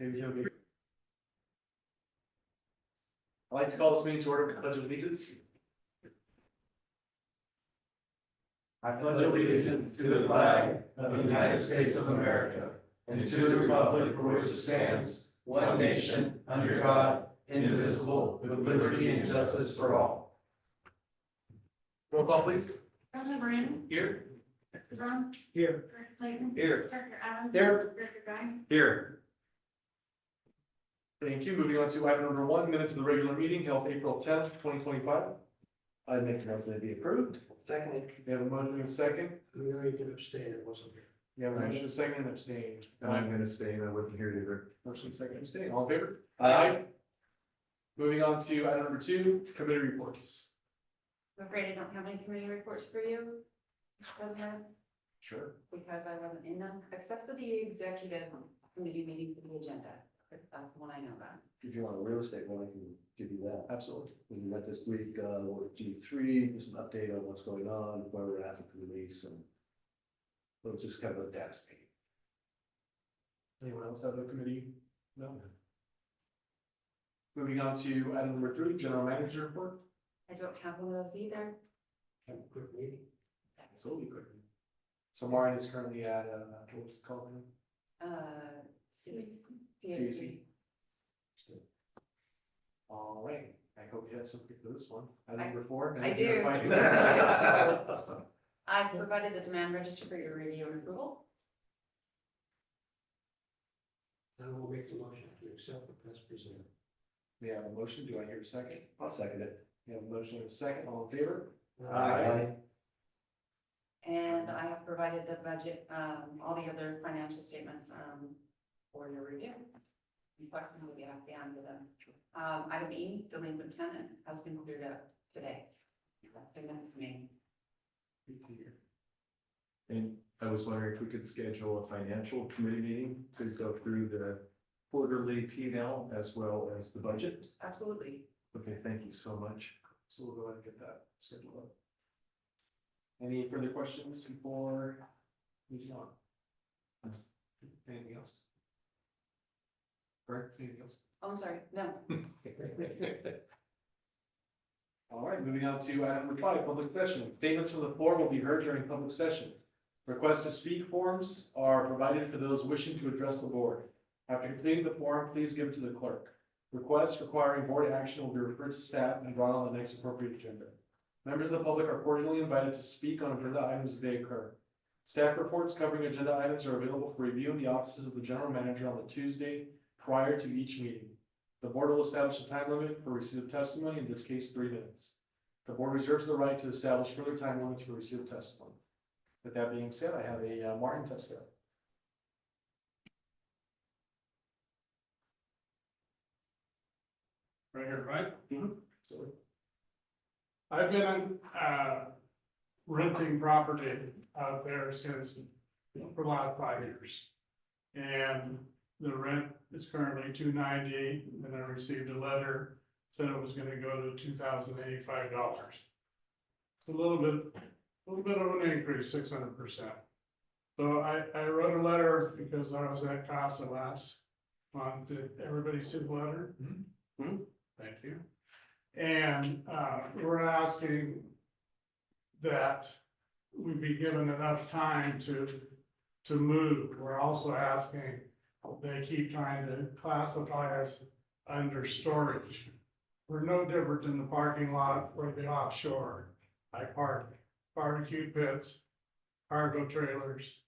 Maybe he'll be. I'd like to call this meeting to order with the Pledge of Allegiance. I pledge allegiance to the flag of the United States of America and to the republic for which it stands, one nation, under God, indivisible, with liberty and justice for all. Roll call, please. Brenda Brand, Here. Director Brown, Here. Director Clayton, Here. Director Adams, Here. Director Guy. Here. Thank you. Moving on to item number 1, minutes of the regular meeting held April 10th, 2025. I make a motion to be approved. Second. We have a motion and a second. We already did abstain, it wasn't here. We have a motion and a second and abstain. And I'm gonna stay, I wasn't here either. Motion second abstain. All in favor? Aye. Moving on to item number 2, committee reports. I'm afraid I don't have any committee reports for you, Mr. President, Sure. because I wasn't in them, except for the executive committee meeting for the agenda. That's the one I know about. If you want a real estate one, I can give you that. Absolutely. We met this week, with G3, just an update on what's going on, where we're at with the release, and it was just kind of a data state. Anyone else have a committee? No. Moving on to item number 3, general manager report. I don't have one of those either. Have a quick meeting. Absolutely quick. So Marion is currently at, what was it called? CAC. All right, I hope you have something for this one. Item number 4. I do. Findings. I provided the demand register for your review and approval. I will make the motion to accept the as presented. We have a motion. Do I hear a second? I'll second it. We have a motion and a second. All in favor? Aye. And I have provided the budget, all the other financial statements, for your review. Any questions, we'll be happy to answer them. Item E, delinquent tenant has been cleared up today. Payment is made. Good to hear. And I was wondering if we could schedule a financial committee meeting to go through the quarterly P&L as well as the budget. Absolutely. Okay, thank you so much. So we'll go ahead and get that scheduled up. Any further questions before moving on? Anything else? Correct, anything else? Oh, I'm sorry, no. All right, moving on to item number 5, public session. Statements from the floor will be heard during public session. Request to speak forms are provided for those wishing to address the board. After completing the form, please give it to the clerk. Requests requiring board action will be referred to staff and brought on the next appropriate agenda. Members of the public are cordially invited to speak on agenda items as they occur. Staff reports covering agenda items are available for review in the offices of the general manager on the Tuesday prior to each meeting. The board will establish a time limit for receipt of testimony, in this case 3 minutes. The board reserves the right to establish further time limits for receipt of testimony. With that being said, I have a Martin Testa. Right here, right? So, I've been, renting property out there since, for the last 5 years. And the rent is currently $290, and I received a letter, said it was gonna go to $2,085. It's a little bit of an increase, 600%. So I wrote a letter because I was at CASA last month. Did everybody see the letter? Thank you. And we're asking that we be given enough time to move. We're also asking, they keep trying to classify us under storage. We're no different than the parking lot for the offshore. I park barbecue pits, cargo trailers,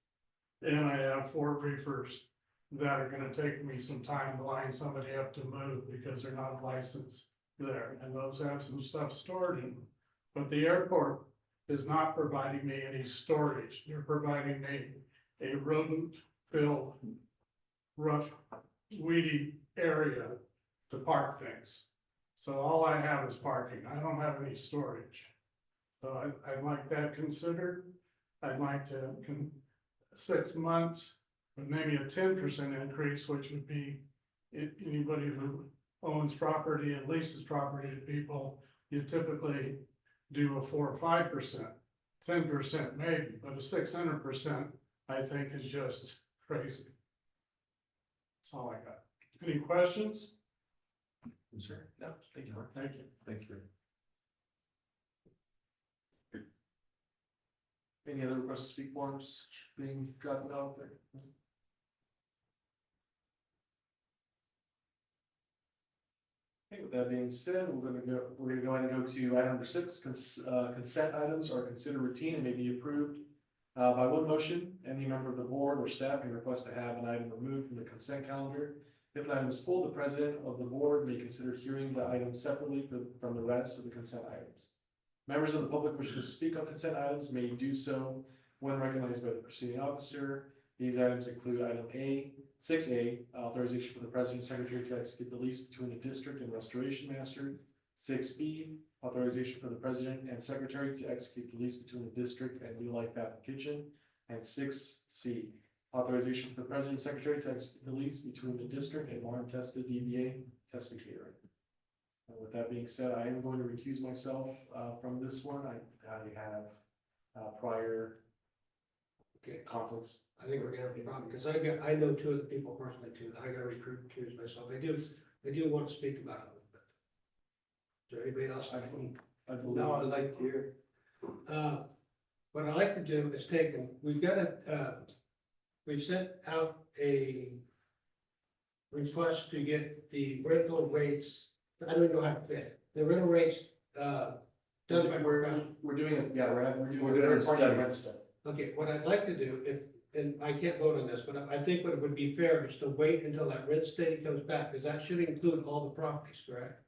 and I have 4 reefers that are gonna take me some time to line somebody up to move because they're not licensed there, and those have some stuff stored in them. But the airport is not providing me any storage. They're providing me a rodent-filled, rough, weedy area to park things. So all I have is parking. I don't have any storage. So I'd like that considered. I'd like to, 6 months, with maybe a 10% increase, which would be anybody who owns property and leases property to people, you typically do a 4 or 5%, 10% maybe, but a 600%, I think, is just crazy. That's all I got. Any questions? Sir, no, thank you, Mark. Thank you. Thank you. Any other requests to speak forms being dropped out there? Okay, with that being said, we're gonna go ahead and go to item number 6, consent items are considered routine and may be approved by one motion. Any member of the board or staff may request to have an item removed from the consent calendar. If an item is full, the president of the board may consider hearing the item separately from the rest of the consent items. Members of the public wishing to speak on consent items may do so when recognized by the proceeding officer. These items include item 6A, authorization for the president and secretary to execute the lease between the district and restoration master. 6B, authorization for the president and secretary to execute the lease between the district and New Life Bath and Kitchen. And 6C, authorization for the president and secretary to execute the lease between the district and Martin Testa DBA Testa Catering. And with that being said, I am going to recuse myself from this one. I have prior conflicts. I think we're gonna have a problem, because I know two of the people personally too, I gotta recuse myself, I do want to speak about it a little bit. Is there anybody else? I believe. No, I'd like to hear. What I'd like to do is we've sent out a request to get the rental rates, I don't know how to say it, the rental rates, done by We're doing it, yeah, we're doing We're a doing third a party study. rent study. Okay, what I'd like to do, and I can't vote on this, but I think what would be fair is to wait until that rent study comes back, because that should include all the properties, correct?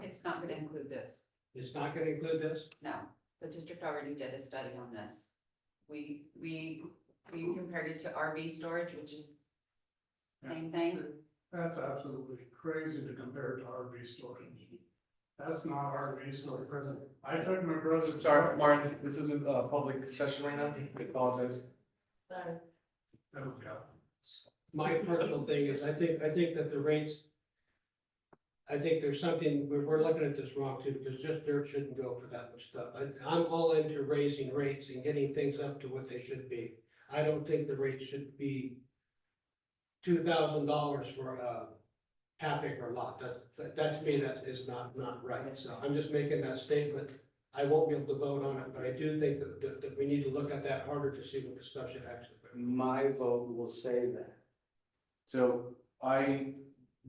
It's not gonna include this. It's not gonna include this? No, the district already did a study on this. We compared it to RV storage, which is same thing. That's absolutely crazy to compare to RV storage. That's not RV storage. I took my brother. Sorry, Martin, this isn't a public session right now. I apologize. Sorry. Oh, yeah. My personal thing is, I think that the rates, I think there's something, we're looking at this wrong too, because just dirt shouldn't go for that much stuff. I'm all into raising rates and getting things up to what they should be. I don't think the rate should be $2,000 for a half acre lot. That to me, that is not right. So I'm just making that statement. I won't be able to vote on it, but I do think that we need to look at that harder to see what the stuff should actually be. My vote will say that. So I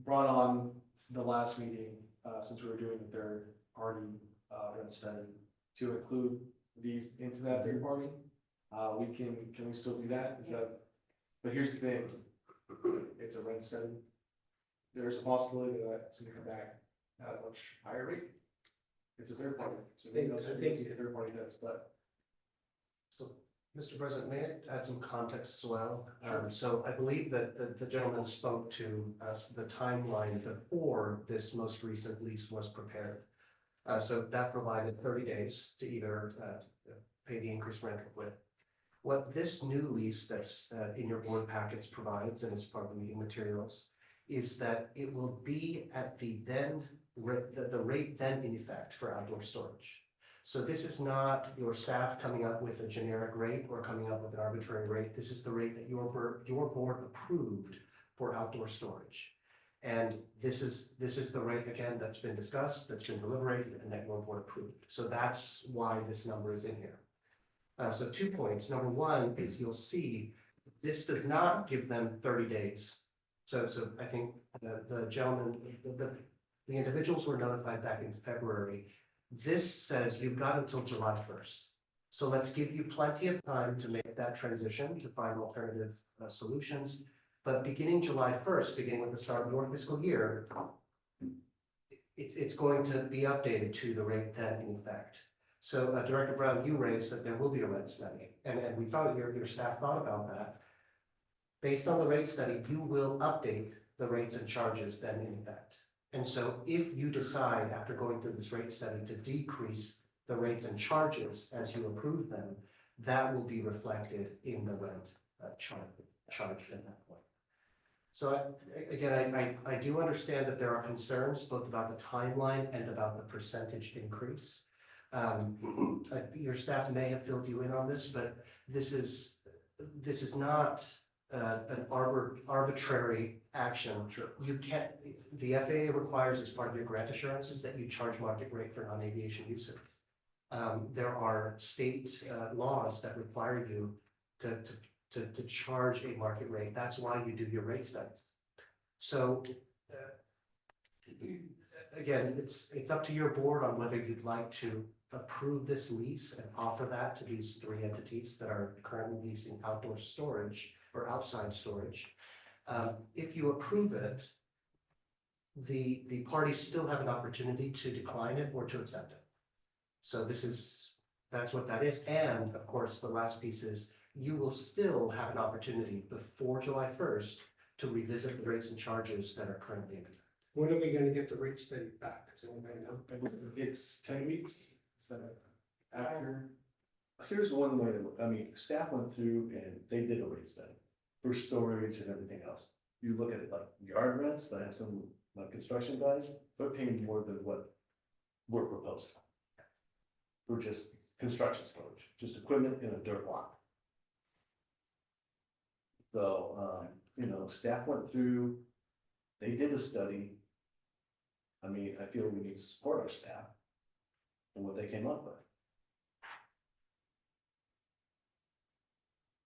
brought on the last meeting, since we were doing the third party rent study, to include these into that third party. Can we still do that? Is that, but here's the thing, it's a rent study. There's a possibility that it's gonna come back at a much higher rate. It's a third party, so maybe that's what the third party does, but. Mr. President, may I add some context as well? So I believe that the gentleman spoke to us the timeline before this most recent lease was prepared. So that provided 30 days to either pay the increased rental with. What this new lease that's in your board packets provides, and is part of the meeting materials, is that it will be at the rate then in effect for outdoor storage. So this is not your staff coming up with a generic rate or coming up with an arbitrary rate. This is the rate that your board approved for outdoor storage. And this is the rate, again, that's been discussed, that's been deliberated, and that your board approved. So that's why this number is in here. So 2 points. Number one is you'll see this does not give them 30 days. So I think the gentleman, the individuals were notified back in February. This says you've got until July 1st. So let's give you plenty of time to make that transition, to find alternative solutions. But beginning July 1st, beginning with the start of your fiscal year, it's going to be updated to the rate then in effect. So Director Brown, you raised that there will be a rate study, and we thought your staff thought about that. Based on the rate study, you will update the rates and charges then in effect. And so if you decide after going through this rate study to decrease the rates and charges as you approve them, that will be reflected in the rent charge at that point. So again, I do understand that there are concerns both about the timeline and about the percentage increase. Your staff may have filled you in on this, but this is not an arbitrary action. Sure. You can't, the FAA requires as part of your grant assurances that you charge market rate for non-aviation uses. There are state laws that require you to charge a market rate. That's why you do your rate studies. So, again, it's up to your board on whether you'd like to approve this lease and offer that to these three entities that are currently leasing outdoor storage or outside storage. If you approve it, the parties still have an opportunity to decline it or to accept it. So that's what that is. And of course, the last piece is you will still have an opportunity before July 1st to revisit the rates and charges that are currently in effect. When are we gonna get the rate study back? Does anybody know? It's 10 weeks, is that after? Here's one way, I mean, staff went through and they did a rate study for storage and everything else. You look at it like yard rents, I have some, like construction guys, they're paying more than what we're proposing. For just construction storage, just equipment in a dirt lot. So, you know, staff went through, they did a study. I mean, I feel we need to support our staff and what they came up with.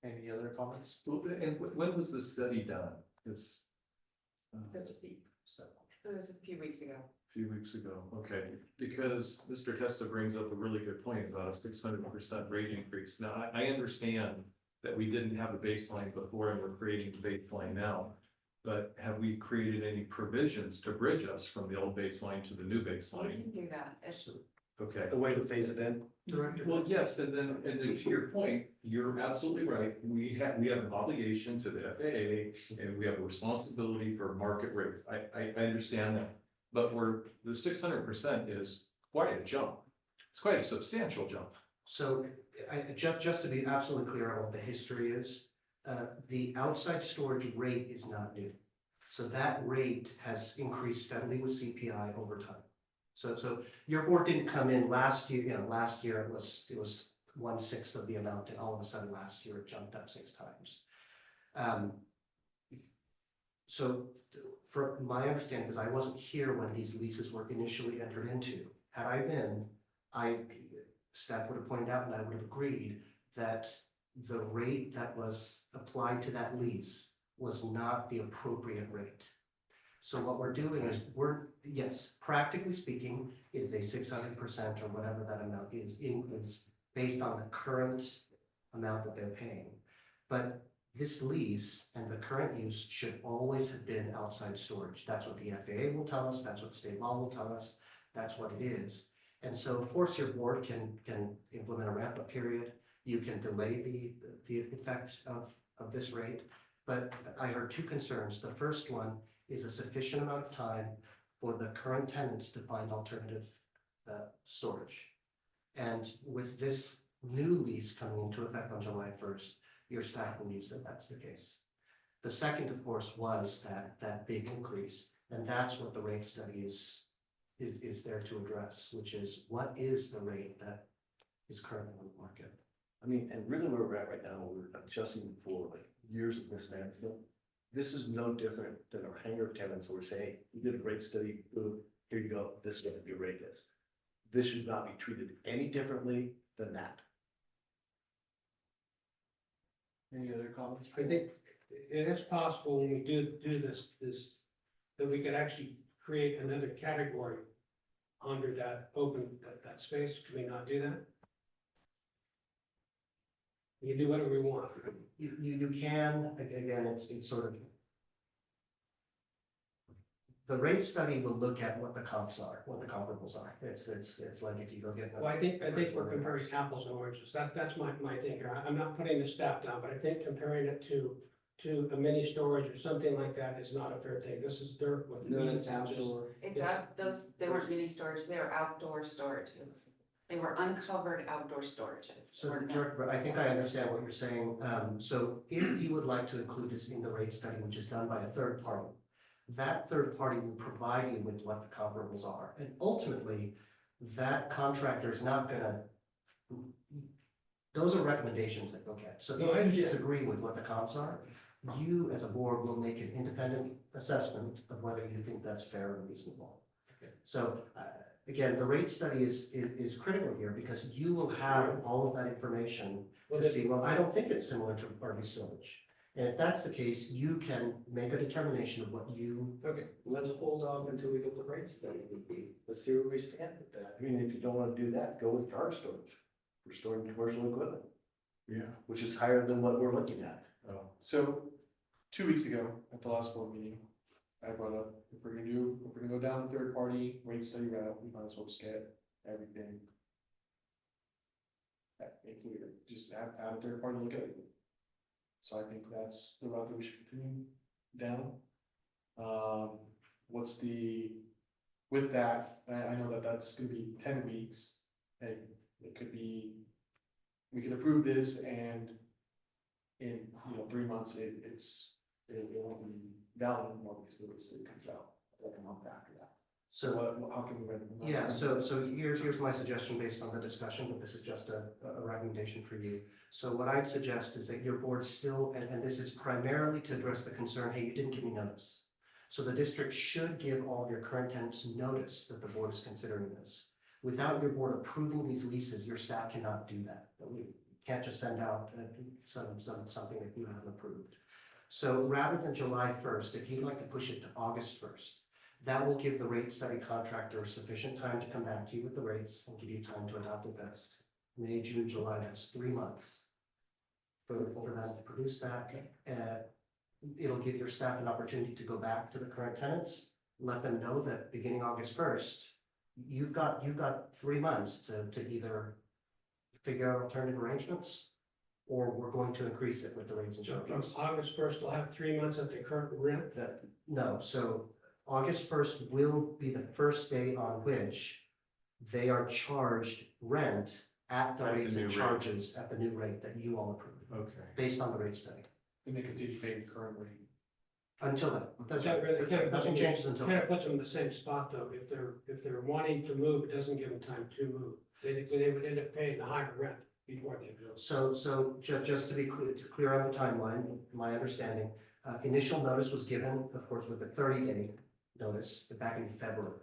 Any other comments? And when was the study done? Because Just a few, so, it was a few weeks ago. few weeks ago, okay, because Mr. Testa brings up a really good point about a 600% rate increase. Now, I understand that we didn't have a baseline before and we're creating the baseline now. But have we created any provisions to bridge us from the old baseline to the new We baseline? can do that. Okay. A way to phase it in. Director? Well, yes, and then to your point, you're absolutely right. We have an obligation to the FAA and we have a responsibility for market rates. I understand that. But the 600% is quite a jump. It's quite a substantial jump. So just to be absolutely clear on what the history is, the outside storage rate is not new. So that rate has increased steadily with CPI over time. So your board didn't come in last year, last year it was 1/6 of the amount, and all of a sudden last year it jumped up 6 times. So from my understanding, because I wasn't here when these leases were initially entered into, had I been, staff would have pointed out and I would have agreed that the rate that was applied to that lease was not the appropriate rate. So what we're doing is yes, practically speaking, it is a 600% or whatever that amount is based on the current amount that they're paying. But this lease and the current use should always have been outside storage. That's what the FAA will tell us. That's what state law will tell us. That's what it is. And so of course your board can implement a ramp-up period. You can delay the effect of this rate. But I heard 2 concerns. The first one is a sufficient amount of time for the current tenants to find alternative storage. And with this new lease coming into effect on July 1st, your staff believes that that's the case. The second, of course, was that big increase, and that's what the rate study is there to address, which is what is the rate that is currently on the market. I mean, and really where we're at right now, we're adjusting for like years of mismanagement. This is no different than our hangar tenants where we say, hey, you did a great study, boom, here you go, this is what your rate is. This should not be treated any differently than that. Any other comments? I think it is possible when we do this, that we could actually create another category under that that space. Can we not do that? We can do whatever we want. You can, again, it's sort of. The rate study will look at what the comps are, what the comparables are. It's like if you go get. Well, I think we're comparing apples and oranges. That's my thing here. I'm not putting the staff down, but I think comparing it to a mini storage or something like that is not a fair thing. This is dirt with. No, it's weeds and just- outdoor. It's out, they weren't mini storage, they were outdoor storages. They were uncovered outdoor storages. So, We're not- Director, I think I understand what you're saying. So if you would like to include this in the rate study, which is done by a third party, that third party will provide you with what the comparables are. And ultimately, that contractor is not gonna, those are recommendations that they'll get. So No, I if you understand. disagree with what the comps are, You, as a board, will make an independent assessment of whether you think that's fair and reasonable. Okay. So, again, the rate study is critical here because you will have all of that information Well, to then- see, well, I don't think it's similar to RV storage. And if that's the case, you can make a determination of what you, Okay, Let's hold off until we get the rate study. Let's see where we stand with that. I mean, if you don't wanna do that, go with car storage. We're storing commercial equipment, Yeah. which is higher than what we're looking at. So, 2 weeks ago, at the last board meeting, I brought up, if we're gonna go down the third party rate study route, we might as well just get everything. Included, just have a third party look at it. So I think that's the route that we should continue down. With that, I know that that's gonna be 10 weeks, and it could be, we could approve this and in, 3 months, it won't be valid anymore because the rate study comes out like a month after that. So how can we? yeah, so here's my suggestion based on the discussion, but this is just a recommendation for you. So what I'd suggest is that your board still, and this is primarily to address the concern, hey, you didn't give me notice. So the district should give all your current tenants notice that the board is considering this. Without your board approving these leases, your staff cannot do that. We can't just send out something that you haven't approved. So rather than July 1st, if you'd like to push it to August 1st, that will give the rate study contractor sufficient time to come back to you with the rates and give you time to adopt it. That's May, June, July, that's 3 months for them to produce that. It'll give your staff an opportunity to go back to the current tenants, let them know that beginning August 1st, you've got 3 months to either figure out alternative arrangements, or we're going to increase it with the rates and so from charges. August 1st, we'll have 3 months at the current rent. No, so August 1st will be the first day on which they are charged rent at the At the rates and new rate. charges at the new rate that you all approve, Okay. based on the rate study. And they continue paying the current rate. Until then, that's That really right. kind of puts Nothing them, changes until kind then. of puts them in the same spot though. If they're wanting to move, it doesn't give them time to move. They would end up paying the higher rent before they move. So just to be clear on the timeline, my understanding, initial notice was given, of course, with the 30-day notice back in February.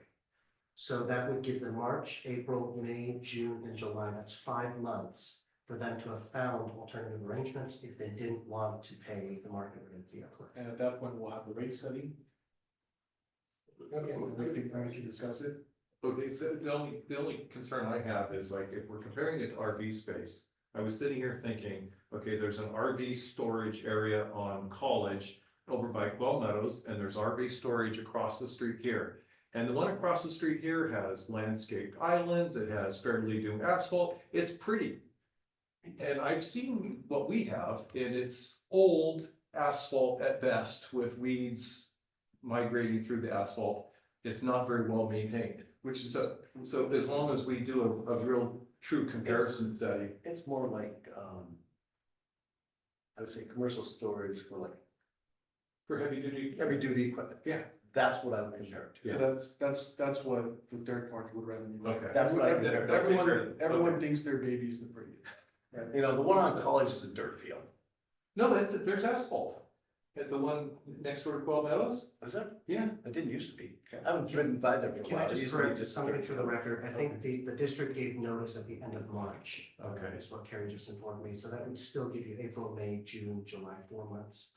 So that would give them March, April, May, June, and July. That's 5 months for them to have found alternative arrangements if they didn't want to pay the market rate. Yeah, correct. And at that point, we'll have the rate study. Okay. We can discuss it. Okay, so the only concern I have is like, if we're comparing it to RV space, I was sitting here thinking, okay, there's an RV storage area on College over by Quell Meadows, and there's RV storage across the street here. And the one across the street here has landscaped islands, it has fairly new asphalt, it's pretty. And I've seen what we have, and it's old asphalt at best with weeds migrating through the asphalt. It's not very well maintained, which is so as long as we do a real true comparison study. It's more like, I would say commercial storage for like For heavy duty. heavy duty equipment. Yeah. That's what I would compare it to. So that's what the third party would revenue. Okay. That's what I compare it to. Everyone thinks their baby's the prettiest. You know, the one on College is a dirt field. No, there's asphalt. At the one next door to Quell Meadows? Is that? Yeah. It didn't used to be. I haven't driven by there for a Can while. I It just used to be correct something for the record? I think Okay. the district gave notice at the end of March. Okay. Is what Carrie just informed me. So that would still give you April, May, June, July, 4 months.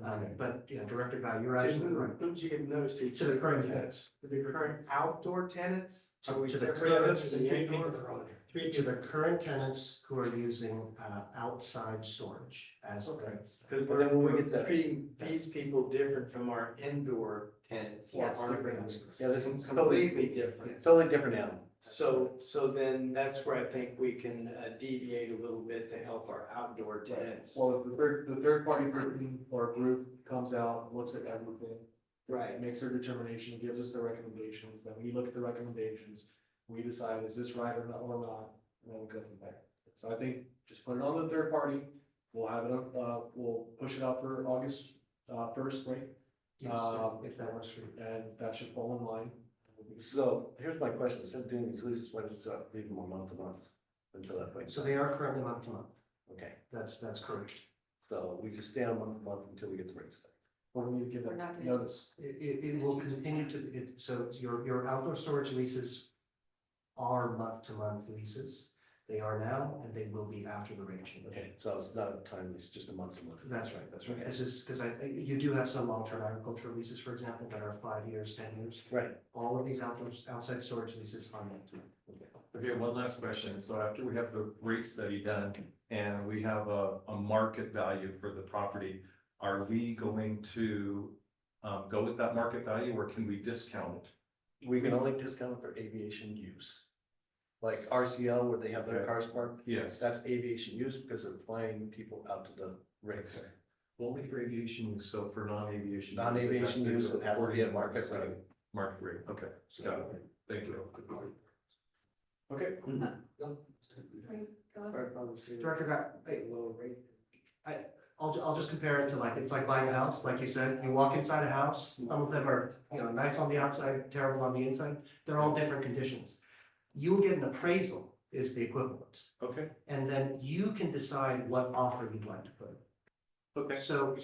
Okay. But yeah, Director Val, you're absolutely right. Who'd you give notice to? To the current tenants. To the current outdoor tenants? To we the separate current- those There's from three the people indoor? that are on here. Three To the people. current tenants who are using outside storage as. Okay. Because But then then when we we're get that, treating these people different from our indoor tenants. Yes, Our different tenants. aspects. yeah, there's Completely different. totally different animal. So then that's where I think we can deviate a little bit to help our outdoor tenants. Well, if the third party person or group comes out, looks at everything. Right. Makes their determination, gives us the recommendations, then we look at the recommendations, we decide, is this right or not, and then we go from there. So I think just put it on the third party, we'll have it up, we'll push it out for August, 1st, right? If that works for you. And that should fall in line. So here's my question, instead of doing these leases, why does it leave them on month to month until that point? So they are currently month to month. Okay. That's correct. So we just stay on month to month until we get the rate study. Or we need to give We're them not gonna- notice. It will continue to, so your outdoor storage leases are month-to-month leases. They are now, and they will be after the rate change. Okay, so it's not a time, it's just a month to month. That's right, that's right. Okay. This is, because I think you do have some long-term agricultural leases, for example, that are 5 years, 10 years. Right. All of these outside storage leases are month-to-month. Okay, one last question. So after we have the rate study done and we have a market value for the property, are we going to go with that market value or can we discount it? We can only discount for aviation use. Like RCL where they have their cars parked, Yes. that's aviation use because they're flying people out to the rigs. Okay. Only for aviation use, so for non-aviation. use, Non-aviation it has use, to it has to be at market be rate. Market rate, okay, got it. Thank you. Okay. Director, I'll just compare it to like, it's like buying a house, like you said, you walk inside a house, some of them are, nice on the outside, terrible on the inside. They're all different conditions. You'll get an appraisal is the equivalent. Okay, And then you can decide what offer you'd like to put in. okay. So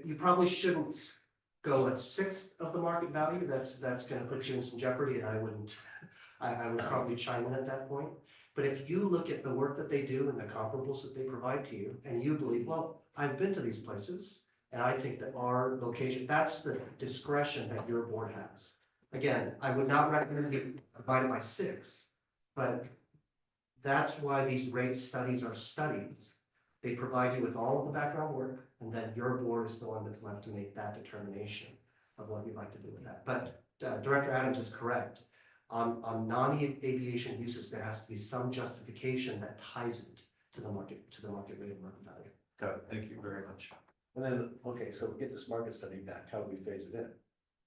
you probably shouldn't go a sixth of the market value. That's gonna put you in some jeopardy, and I wouldn't. I would probably chime in at that point. But if you look at the work that they do and the comparables that they provide to you, and you believe, well, I've been to these places, and I think that our location, that's the discretion that your board has. Again, I would not recommend you divide it by 6, but that's why these rate studies are studies. They provide you with all of the background work, and then your board is the one that's left to make that determination of what you'd like to do with that. But Director Adams is correct. On non-aviation uses, there has to be some justification that ties it to the market rate and market value. Got it, thank you very much. And then, okay, so we get this market study back, how do we phase it in?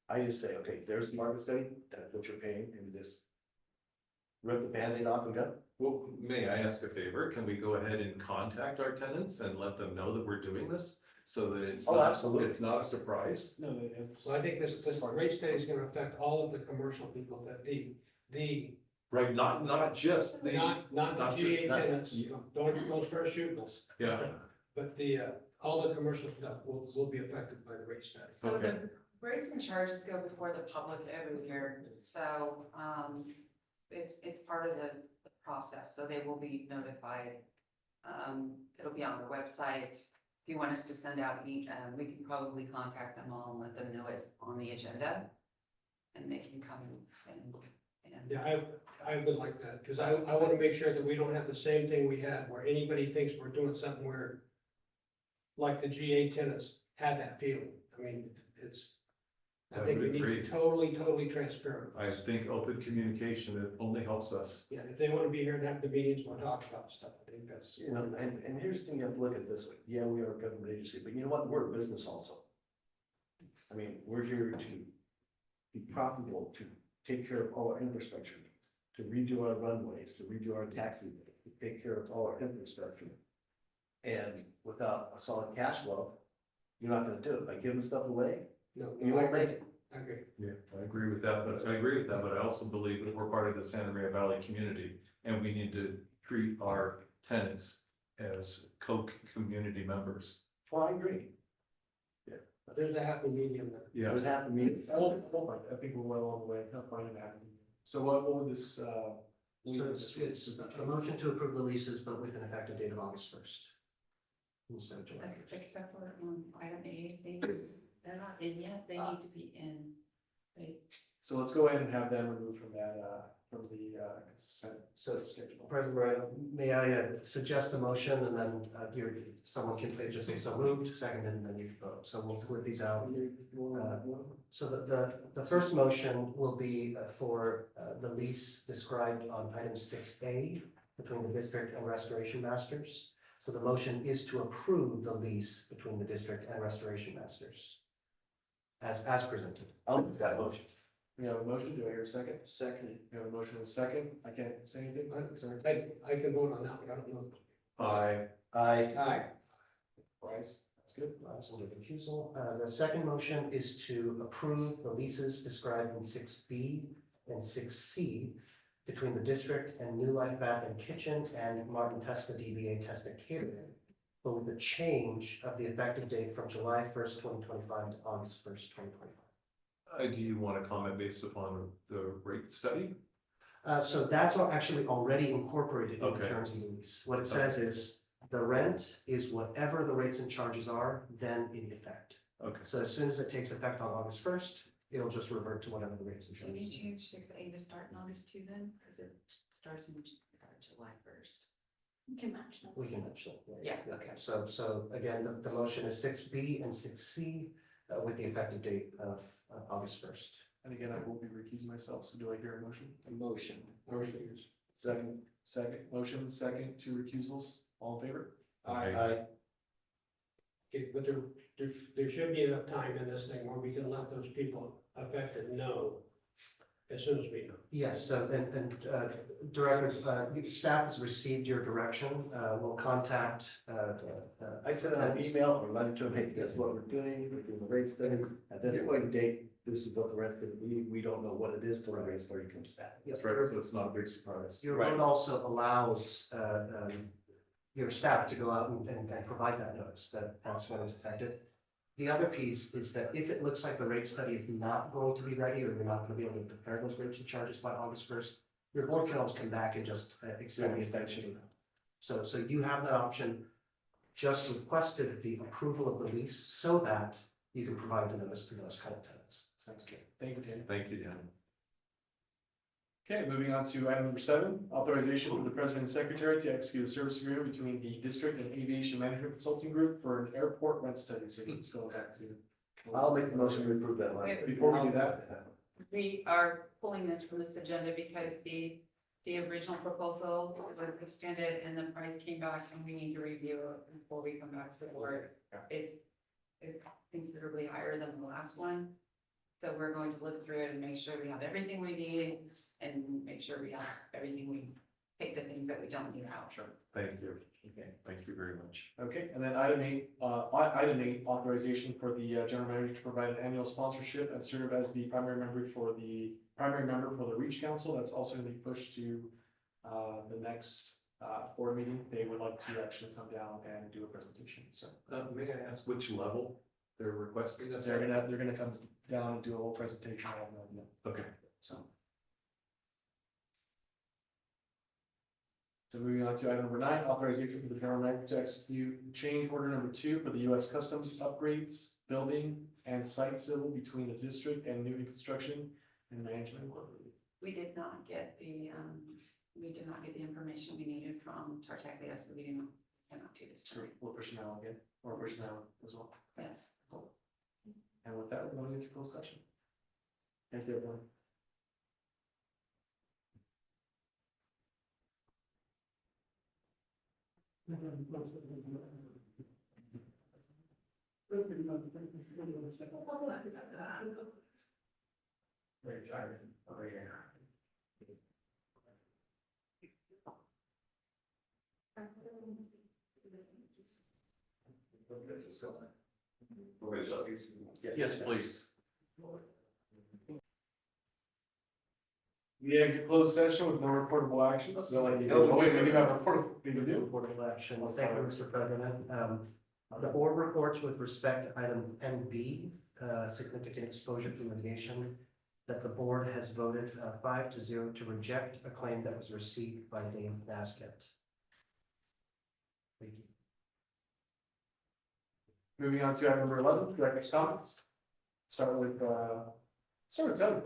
I just say, okay, there's the market study, that's what you're paying, and you just rip the Band-Aid off and go. Well, may I ask a favor? Can we go ahead and contact our tenants and let them know that we're doing this? So that it's Oh, not, absolutely. it's not a surprise? No, it's. So I think this rate study is gonna affect all of the commercial people, that the, Right, not just the, not not the just GA that. tenants, don't start shooting us. yeah, But all the commercial stuff will be affected by the rate study. So Okay. the rates and charges go before the public every year, so, it's part of the process, so they will be notified. It'll be on the website. If you want us to send out, we can probably contact them all and let them know it's on the agenda. And they can come and. Yeah, I would like that, because I wanna make sure that we don't have the same thing we had, where anybody thinks we're doing something where, like the GA tenants had that feeling. I mean, I I think would we need to agree. be totally transparent. I think open communication, it only helps us. Yeah, if they wanna be here and have the meetings, we'll talk about stuff. I think that's. You know, and here's the thing, you have to look at it this way, yeah, we are a government agency, but you know what, we're a business also. I mean, we're here to be profitable, to take care of all our infrastructure, to redo our runways, to redo our taxi, to take care of all our infrastructure. And without a solid cash flow, you're not gonna do it, by giving stuff away, No, you won't make it. I agree. Yeah, I agree with that, but I also believe that we're part of the Santa Maria Valley community and we need to treat our tenants as community members. Well, I agree. But there's a happy medium there. Yeah, There's half a meeting. I think we're well on the way, not finding that. So what would this, So it's a motion to approve the leases, but with an effective date of August 1st. Instead of July. Except for, item A, they're not in yet, they need to be in. So let's go ahead and have them removed from that, from the consent So, schedule. President Moreno, may I suggest a motion, and then someone can just say so moved, second, and then you can vote. So we'll put these out. So the first motion will be for the lease described on item 6A between the district and Restoration Masters. So the motion is to approve the lease between the district and Restoration Masters as presented. I'll make that motion. We have a motion, do I hear a second? Second. We have a motion and a second, I can't say anything, sorry. I can vote on that one, I don't know. I, Aye. Bryce, that's good. The second motion is to approve the leases described in 6B and 6C between the district and New Life Bath and Kitchen and Martin Testa DBA Testa Catering but with the change of the effective date from July 1st, 2025 to August 1st, 2025. Do you want to comment based upon the rate study? So that's actually already incorporated in the Okay. terms of the lease. What it says is the rent is whatever the rates and charges are then in effect. Okay. So as soon as it takes effect on August 1st, it'll just revert to whatever the rates and Do you need charges. to change 6A to start in August too then? Because it starts in July 1st. You can match them. We can mention it. Yeah, okay. So again, the motion is 6B and 6C with the effective date of August 1st. And again, I will be recusing myself, so do I hear a motion? A motion. Second, motion, second, two recusals, all in favor? Aye. Okay, but there should be enough time in this thing where we can let those people affected know as soon as we know. Yes, so, directors, staff has received your direction. We'll contact, I sent out an email or letter to them, hey, guess what we're doing the rate study, at this point in date, this is what the rest of the, we don't know what it is till the rate study comes back. That's right, so it's not a big surprise. Your vote also allows, your staff to go out and provide that notice, that's when it's effective. The other piece is that if it looks like the rate study is not going to be ready, or you're not gonna be able to prepare those rates and charges by August 1st, your board can always come back and just extend the extension. So you have that option, just requested the approval of the lease so that you can provide the notice to those kind of tenants. Sounds good. Thank you, Tanner. Thank you, Dan. Okay, moving on to item number 7, authorization for the president and secretary to execute a service agreement between the district and aviation management consulting group for an airport rent study. So this is going back to. I'll make the motion to approve that line. Wait, Before we do that, We are pulling this from this agenda because the original proposal was extended and the price came back and we need to review it before we come back to the board. It's considerably higher than the last one. So we're going to look through it and make sure we have everything we need and make sure we have everything we, take the things that we don't need out. Sure. Thank you. Okay. Thank you very much. Okay, and then item 8, authorization for the general manager to provide an annual sponsorship and serve as the primary member for the Reach Council. That's also going to be pushed to the next board meeting. They would like to actually come down and do a presentation. So May I ask which level they're requesting us? they're gonna come down and do a whole presentation. I have no idea. Okay. So moving on to item number 9, authorization for the general manager to execute change order number 2 for the U.S. Customs upgrades, building and site civil between the district and Newton Construction and Management Incorporated. We did not get the information we needed from Tartaglia, so we cannot do this So tonight. we're pushing that on again, or pushing that on as well. Yes. And with that, we're going into closed session. Thank you, everyone. Very tired over here. Yes, please. We exit closed session with no reportable actions. No, Oh, wait, we do have reportable, we do. Reportable action. Thank you, Mr. President. The board reports with respect to item NB, significant exposure to litigation, that the board has voted 5-0 to reject a claim that was received by Dave Basket. Thank you. Moving on to item number 11, director's comments. Start with Tony.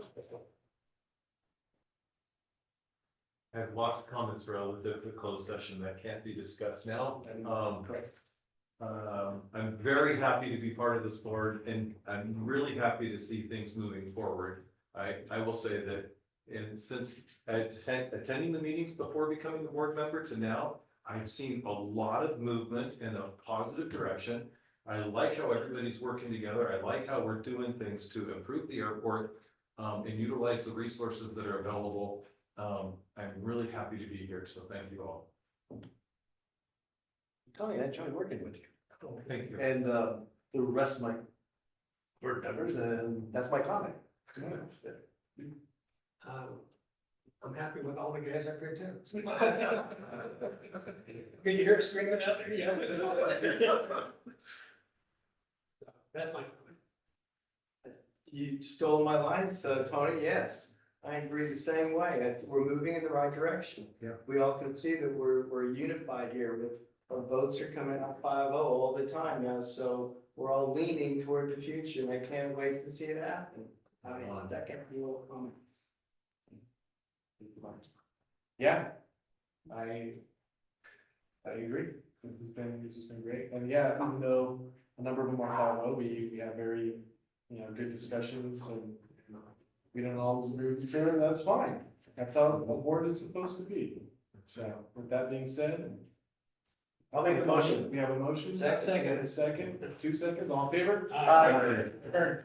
I have lots of comments relative to closed session that can't be discussed now. Correct. I'm very happy to be part of this board and I'm really happy to see things moving forward. I will say that since attending the meetings before becoming a board member to now, I've seen a lot of movement in a positive direction. I like how everybody's working together. I like how we're doing things to improve the airport and utilize the resources that are available. I'm really happy to be here, so thank you all. Tony, I enjoyed working with you. Thank you. And the rest of my board members, and that's my comment. I'm happy with all the guys up here too. Can you hear it screaming out there? Yeah. That's my comment. You stole my lines, Tony, yes. I agree the same way. We're moving in the right direction. Yeah. We all can see that we're unified here. Our votes are coming out 5-0 all the time now, so we're all leaning toward the future, and I can't wait to see it happen. I second your comments. Yeah. I agree. This has been great. And yeah, even though a number of them are 5-0, we have very, good discussions and we don't always agree with each other. That's fine. That's how a board is supposed to be. So with that being said, I'll make the motion. We have a motion. Second. A second, 2 seconds, all in favor? Aye. Aye.